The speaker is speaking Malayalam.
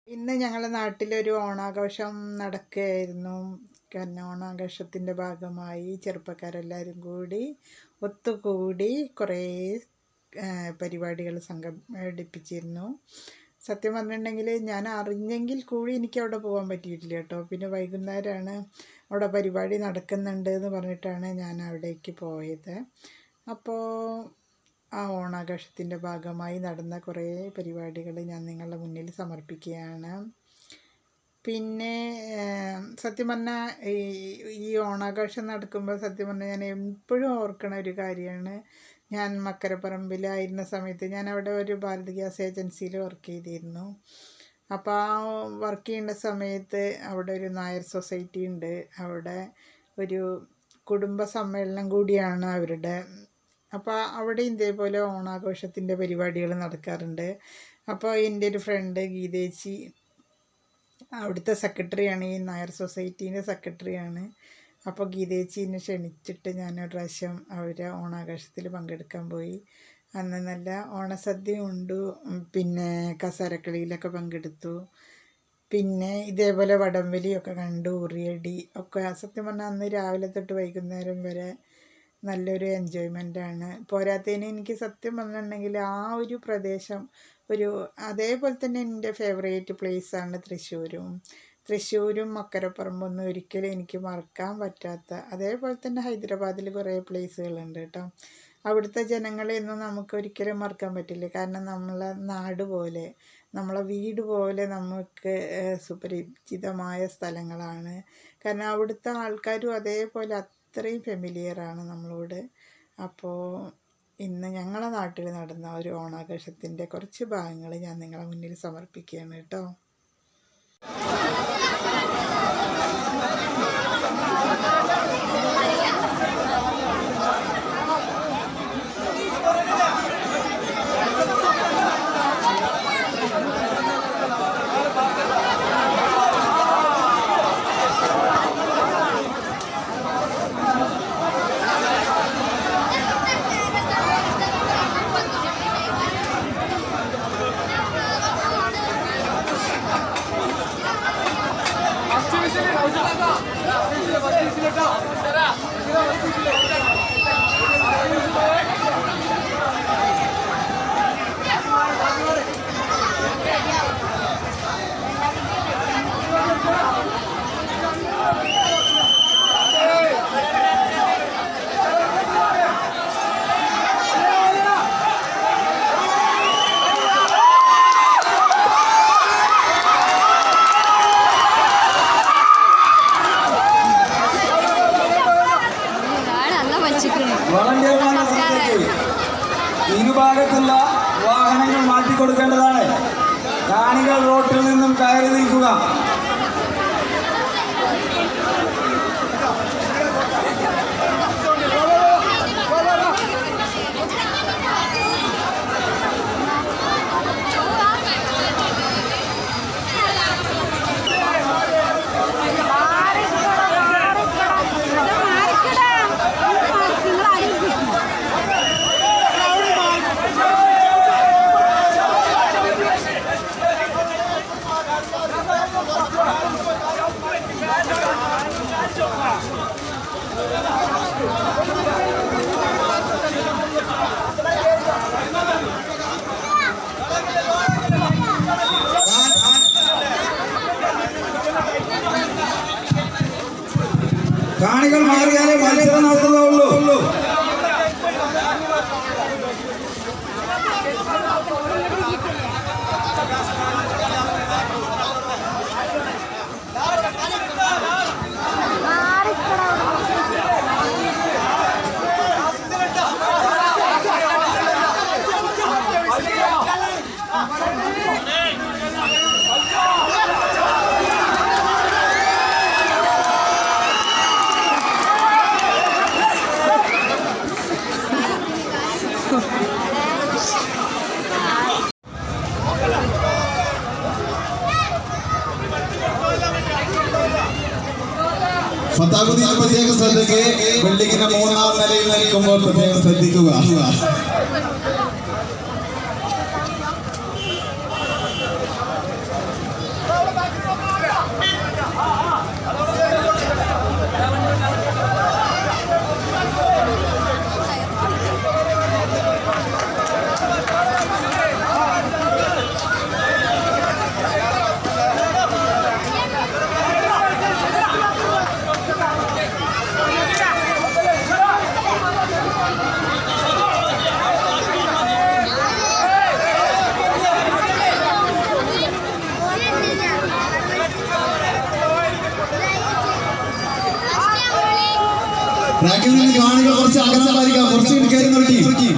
ഇന്ന് ഞങ്ങളുടെ നാട്ടിലൊരു ഓണാഘോഷം നടക്കുകയായിരുന്നു. കാരണം ഓണാഘോഷത്തിൻ്റെ ഭാഗമായി ചെറുപ്പക്കാരെല്ലാവരും കൂടി ഒത്തുകൂടി കുറേ പരിപാടികൾ സംഘടിപ്പിച്ചിരുന്നു. സത്യം പറഞ്ഞിട്ടുണ്ടെങ്കിൽ ഞാൻ അറിഞ്ഞെങ്കിൽ കൂടി എനിക്ക് അവിടെ പോകാൻ പറ്റിയിട്ടില്ല കേട്ടോ. പിന്നെ വൈകുന്നേരമാണ് അവിടെ പരിപാടി നടക്കുന്നുണ്ട് എന്ന് പറഞ്ഞിട്ടാണ് ഞാൻ അവിടേക്ക് പോയത്. അപ്പോൾ ആ ഓണാഘോഷത്തിൻ്റെ ഭാഗമായി നടന്ന കുറേ പരിപാടികൾ ഞാൻ നിങ്ങളുടെ മുന്നിൽ സമർപ്പിക്കുകയാണ്. പിന്നെ സത്യം പറഞ്ഞാൽ ഈ ഓണാഘോഷം നടക്കുമ്പോൾ സത്യം പറഞ്ഞാൽ ഞാൻ എപ്പോഴും ഓർക്കണ ഒരു കാര്യമാണ്, ഞാൻ മക്കരപ്പറമ്പിലായിരുന്ന സമയത്ത് ഞാൻ അവിടെ ഒരു ഭാരത് ഗ്യാസ് ഏജൻസിയിൽ വർക്ക് ചെയ്തിരുന്നു. അപ്പോൾ ആ വർക്ക് ചെയ്യുന്ന സമയത്ത് അവിടെ ഒരു നായർ സൊസൈറ്റി ഉണ്ട്. അവിടെ ഒരു കുടുംബ സമ്മേളനം കൂടിയാണ് അവരുടെ. അപ്പോൾ അവിടെ ഇതേപോലെ ഓണാഘോഷത്തിൻ്റെ പരിപാടികൾ നടക്കാറുണ്ട്. അപ്പോൾ എൻ്റെ ഒരു ഫ്രണ്ട് ഗീതേച്ചി അവിടുത്തെ സെക്രട്ടറിയാണ്, ഈ നായർ സൊസൈറ്റീൻ്റെ സെക്രട്ടറിയാണ്. അപ്പോൾ ഗീതേച്ചിനെ ക്ഷണിച്ചിട്ട് ഞാനൊരു പ്രാവശ്യം അവരെ ഓണാഘോഷത്തിൽ പങ്കെടുക്കാൻ പോയി. അന്ന് നല്ല ഓണസദ്യ ഉണ്ട്, പിന്നെ കസേരക്കളിയിലൊക്കെ പങ്കെടുത്തു. പിന്നെ ഇതേപോലെ വടംവലിയൊക്കെ കണ്ടു, ഉറിയടി ഒക്കെ. സത്യം പറഞ്ഞാൽ അന്ന് രാവിലെ തൊട്ട് വൈകുന്നേരം വരെ നല്ലൊരു എൻജോയ്മെൻ്റാണ്. പോരാത്തതിന് എനിക്ക് സത്യം പറഞ്ഞിട്ടുണ്ടെങ്കിൽ ആ ഒരു പ്രദേശം അതേപോലെ തന്നെ എൻ്റെ ഫേവറേറ്റ് പ്ലേസാണ് തൃശ്ശൂരും മക്കരപ്പറമ്പൊന്നും ഒരിക്കലും എനിക്ക് മറക്കാൻ പറ്റാത്ത. അതേപോലെ തന്നെ ഹൈദരാബാദിൽ കുറേ പ്ലേസുകളുണ്ട് കേട്ടോ. അവിടുത്തെ ജനങ്ങളെയൊന്നും നമുക്ക് ഒരിക്കലും മറക്കാൻ പറ്റില്ല. കാരണം നമ്മളെ നാട് പോലെ, നമ്മളെ വീട് പോലെ നമുക്ക് സുപരിചിതമായ സ്ഥലങ്ങളാണ്. കാരണം അവിടുത്തെ ആൾക്കാരും അതേപോലെ അത്രയും ഫെമിലിയറാണ് നമ്മളോട്. അപ്പോൾ ഇന്ന് ഞങ്ങളുടെ നാട്ടിൽ നടന്ന ഒരു ഓണാഘോഷത്തിൻ്റെ കുറച്ച് ഭാഗങ്ങൾ ഞാൻ നിങ്ങളുടെ മുന്നിൽ സമർപ്പിക്കുകയാണ് കേട്ടോ. ഇരുഭാഗത്തുള്ള വാഹനങ്ങൾ മാറ്റിക്കൊടുക്കേണ്ടതാണ്. കാണികൾ റോട്ടിൽ നിന്നും കയറി നിൽക്കുക. കാണികൾ മാറിയാലേ മത്സരം നടത്തുകയുള്ളൂ. ഫത്താഹുദ്ദീൻ പ്രത്യേക ശ്രദ്ധയ്ക്ക് ബിൽഡിങ്ങിന്റെ 3ാം നിലയിൽ നിൽക്കുമ്പോൾ പ്രത്യേകം ശ്രദ്ധിക്കുക. ട്രാക്കിൽ നിന്ന് കാണികൾ കുറച്ച് അകലം പാലിക്കാം, കുറച്ച് കയറി നിർത്തി.